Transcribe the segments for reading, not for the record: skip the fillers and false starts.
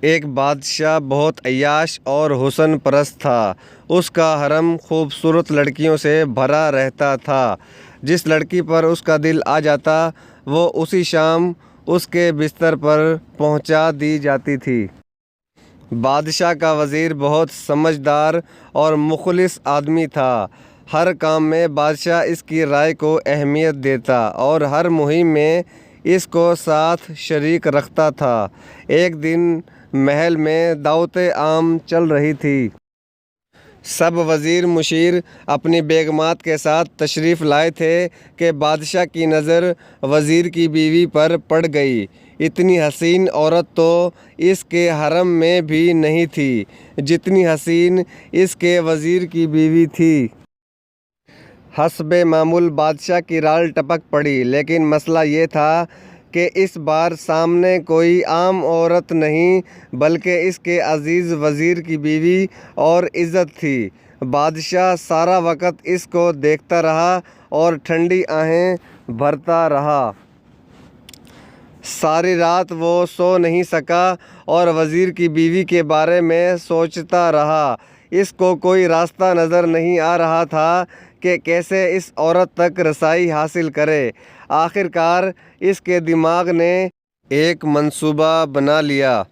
ایک بادشاہ بہت عیاش اور حسن پرست تھا۔ اس کا حرم خوبصورت لڑکیوں سے بھرا رہتا تھا۔ جس لڑکی پر اس کا دل آ جاتا وہ اسی شام اس کے بستر پر پہنچا دی جاتی تھی۔ بادشاہ کا وزیر بہت سمجھدار اور مخلص آدمی تھا۔ ہر کام میں بادشاہ اس کی رائے کو اہمیت دیتا اور ہر مہم میں اس کو ساتھ شریک رکھتا تھا۔ ایک دن محل میں دعوت عام چل رہی تھی۔ سب وزیر مشیر اپنی بیگمات کے ساتھ تشریف لائے تھے کہ بادشاہ کی نظر وزیر کی بیوی پر پڑ گئی۔ اتنی حسین عورت تو اس کے حرم میں بھی نہیں تھی جتنی حسین اس کے وزیر کی بیوی تھی۔ حسب معمول بادشاہ کی رال ٹپک پڑی، لیکن مسئلہ یہ تھا کہ اس بار سامنے کوئی عام عورت نہیں بلکہ اس کے عزیز وزیر کی بیوی اور عزت تھی۔ بادشاہ سارا وقت اس کو دیکھتا رہا اور ٹھنڈی آہیں بھرتا رہا۔ ساری رات وہ سو نہیں سکا اور وزیر کی بیوی کے بارے میں سوچتا رہا۔ اس کو کوئی راستہ نظر نہیں آ رہا تھا کہ کیسے اس عورت تک رسائی حاصل کرے۔ آخر کار اس کے دماغ نے ایک منصوبہ بنا لیا۔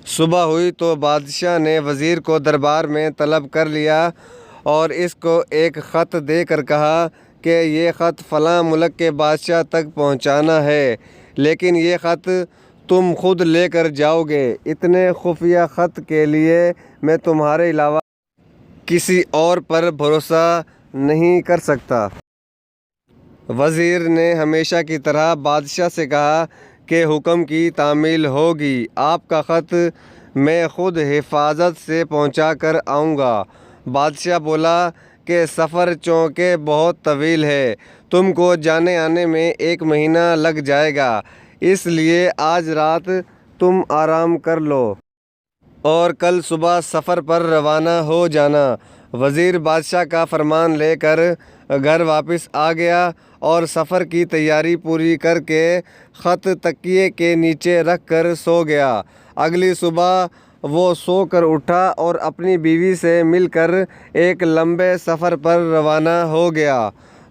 صبح ہوئی تو بادشاہ نے وزیر کو دربار میں طلب کر لیا اور اس کو ایک خط دے کر کہا کہ یہ خط فلاں ملک کے بادشاہ تک پہنچانا ہے، لیکن یہ خط تم خود لے کر جاؤ گے۔ اتنے خفیہ خط کے لیے میں تمہارے علاوہ کسی اور پر بھروسہ نہیں کر سکتا۔ وزیر نے ہمیشہ کی طرح بادشاہ سے کہا کہ حکم کی تعمیل ہوگی، آپ کا خط میں خود حفاظت سے پہنچا کر آؤں گا۔ بادشاہ بولا کہ سفر چونکہ بہت طویل ہے، تم کو جانے آنے میں 1 مہینہ لگ جائے گا، اس لیے آج رات تم آرام کر لو اور کل صبح سفر پر روانہ ہو جانا۔ وزیر بادشاہ کا فرمان لے کر گھر واپس آ گیا اور سفر کی تیاری پوری کر کے خط تکیے کے نیچے رکھ کر سو گیا۔ اگلی صبح وہ سو کر اٹھا اور اپنی بیوی سے مل کر ایک لمبے سفر پر روانہ ہو گیا۔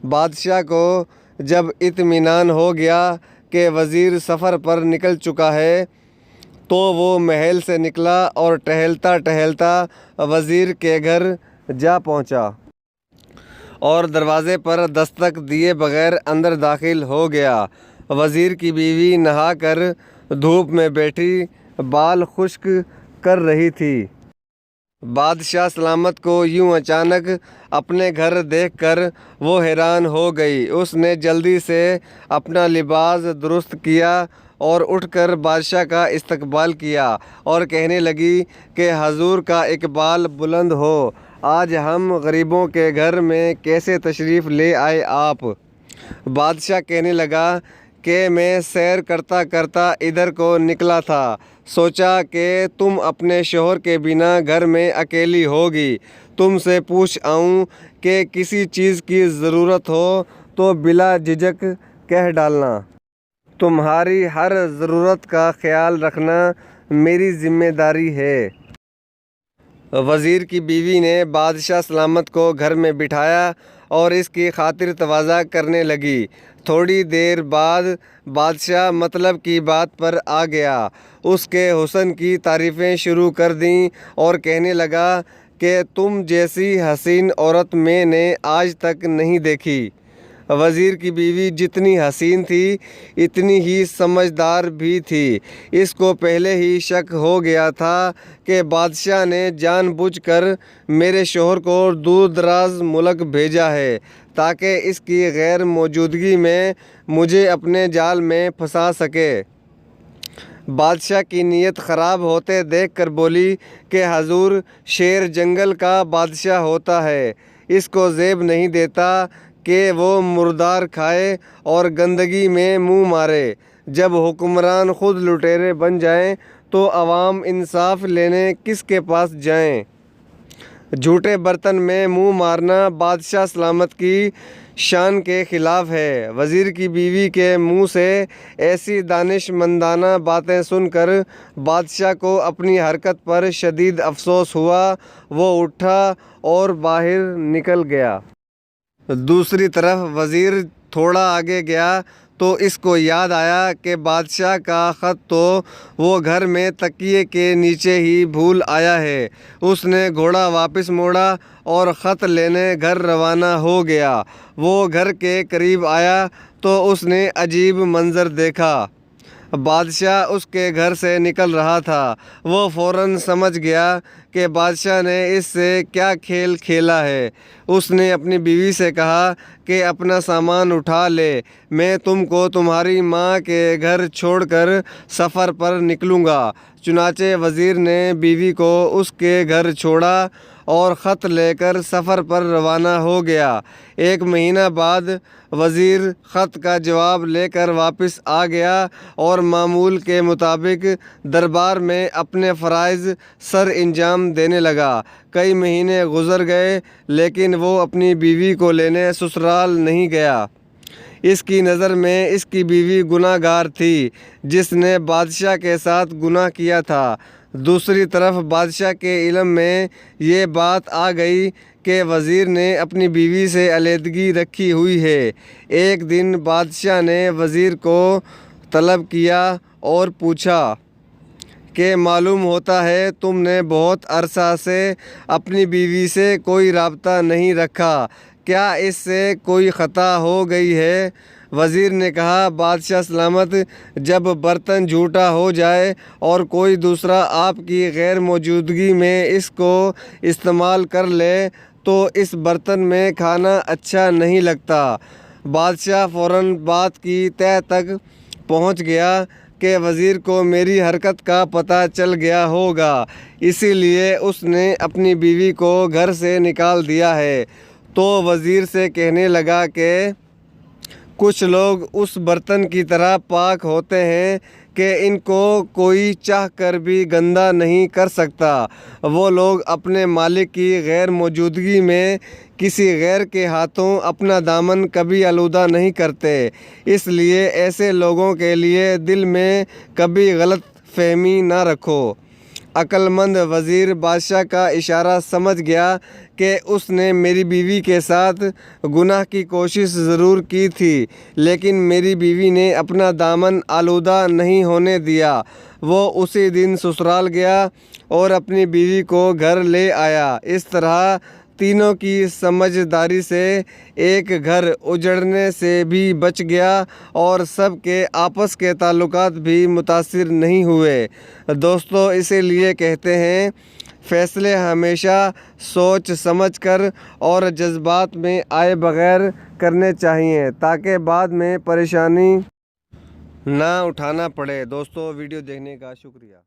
بادشاہ کو جب اطمینان ہو گیا کہ وزیر سفر پر نکل چکا ہے تو وہ محل سے نکلا اور ٹہلتا ٹہلتا وزیر کے گھر جا پہنچا اور دروازے پر دستک دیے بغیر اندر داخل ہو گیا۔ وزیر کی بیوی نہا کر دھوپ میں بیٹھی بال خشک کر رہی تھی۔ بادشاہ سلامت کو یوں اچانک اپنے گھر دیکھ کر وہ حیران ہو گئی۔ اس نے جلدی سے اپنا لباس درست کیا اور اٹھ کر بادشاہ کا استقبال کیا اور کہنے لگی کہ حضور کا اقبال بلند ہو، آج ہم غریبوں کے گھر میں کیسے تشریف لے آئے آپ؟ بادشاہ کہنے لگا کہ میں سیر کرتا کرتا ادھر کو نکلا تھا، سوچا کہ تم اپنے شوہر کے بنا گھر میں اکیلی ہوگی، تم سے پوچھ آؤں کہ کسی چیز کی ضرورت ہو تو بلا جھجک کہہ ڈالنا۔ تمہاری ہر ضرورت کا خیال رکھنا میری ذمہ داری ہے۔ وزیر کی بیوی نے بادشاہ سلامت کو گھر میں بٹھایا اور اس کی خاطر تواضع کرنے لگی۔ تھوڑی دیر بعد بادشاہ مطلب کی بات پر آ گیا، اس کے حسن کی تعریفیں شروع کر دیں اور کہنے لگا کہ تم جیسی حسین عورت میں نے آج تک نہیں دیکھی۔ وزیر کی بیوی جتنی حسین تھی اتنی ہی سمجھدار بھی تھی۔ اس کو پہلے ہی شک ہو گیا تھا کہ بادشاہ نے جان بوجھ کر میرے شوہر کو دور دراز ملک بھیجا ہے تاکہ اس کی غیر موجودگی میں مجھے اپنے جال میں پھنسا سکے۔ بادشاہ کی نیت خراب ہوتے دیکھ کر بولی کہ حضور شیر جنگل کا بادشاہ ہوتا ہے، اس کو زیب نہیں دیتا کہ وہ مردار کھائے اور گندگی میں منہ مارے۔ جب حکمران خود لٹیرے بن جائیں تو عوام انصاف لینے کس کے پاس جائیں؟ جھوٹے برتن میں منہ مارنا بادشاہ سلامت کی شان کے خلاف ہے۔ وزیر کی بیوی کے منہ سے ایسی دانش مندانہ باتیں سن کر بادشاہ کو اپنی حرکت پر شدید افسوس ہوا۔ وہ اٹھا اور باہر نکل گیا۔ دوسری طرف وزیر تھوڑا آگے گیا تو اس کو یاد آیا کہ بادشاہ کا خط تو وہ گھر میں تکیے کے نیچے ہی بھول آیا ہے۔ اس نے گھوڑا واپس موڑا اور خط لینے گھر روانہ ہو گیا۔ وہ گھر کے قریب آیا تو اس نے عجیب منظر دیکھا۔ بادشاہ اس کے گھر سے نکل رہا تھا۔ وہ فوراً سمجھ گیا کہ بادشاہ نے اس سے کیا کھیل کھیلا ہے۔ اس نے اپنی بیوی سے کہا کہ اپنا سامان اٹھا لے، میں تم کو تمہاری ماں کے گھر چھوڑ کر سفر پر نکلوں گا۔ چنانچہ وزیر نے بیوی کو اس کے گھر چھوڑا اور خط لے کر سفر پر روانہ ہو گیا۔ ایک مہینہ بعد وزیر خط کا جواب لے کر واپس آ گیا اور معمول کے مطابق دربار میں اپنے فرائض سر انجام دینے لگا۔ کئی مہینے گزر گئے لیکن وہ اپنی بیوی کو لینے سسرال نہیں گیا۔ اس کی نظر میں اس کی بیوی گناہ گار تھی جس نے بادشاہ کے ساتھ گناہ کیا تھا۔ دوسری طرف بادشاہ کے علم میں یہ بات آ گئی کہ وزیر نے اپنی بیوی سے علیحدگی رکھی ہوئی ہے۔ ایک دن بادشاہ نے وزیر کو طلب کیا اور پوچھا کہ معلوم ہوتا ہے تم نے بہت عرصہ سے اپنی بیوی سے کوئی رابطہ نہیں رکھا، کیا اس سے کوئی خطا ہو گئی ہے؟ وزیر نے کہا، بادشاہ سلامت، جب برتن جھوٹا ہو جائے اور کوئی دوسرا آپ کی غیر موجودگی میں اس کو استعمال کر لے تو اس برتن میں کھانا اچھا نہیں لگتا۔ بادشاہ فوراً بات کی تہہ تک پہنچ گیا کہ وزیر کو میری حرکت کا پتہ چل گیا ہوگا، اسی لیے اس نے اپنی بیوی کو گھر سے نکال دیا ہے۔ تو وزیر سے کہنے لگا کہ کچھ لوگ اس برتن کی طرح پاک ہوتے ہیں کہ ان کو کوئی چاہ کر بھی گندا نہیں کر سکتا۔ وہ لوگ اپنے مالک کی غیر موجودگی میں کسی غیر کے ہاتھوں اپنا دامن کبھی آلودہ نہیں کرتے، اس لیے ایسے لوگوں کے لیے دل میں کبھی غلط فہمی نہ رکھو۔ عقل مند وزیر بادشاہ کا اشارہ سمجھ گیا کہ اس نے میری بیوی کے ساتھ گناہ کی کوشش ضرور کی تھی لیکن میری بیوی نے اپنا دامن آلودہ نہیں ہونے دیا۔ وہ اسی دن سسرال گیا اور اپنی بیوی کو گھر لے آیا۔ اس طرح تینوں کی سمجھداری سے ایک گھر اجڑنے سے بھی بچ گیا اور سب کے آپس کے تعلقات بھی متاثر نہیں ہوئے۔ دوستو، اسی لیے کہتے ہیں فیصلے ہمیشہ سوچ سمجھ کر اور جذبات میں آئے بغیر کرنے چاہیے تاکہ بعد میں پریشانی نہ اٹھانا پڑے۔ دوستو، ویڈیو دیکھنے کا شکریہ۔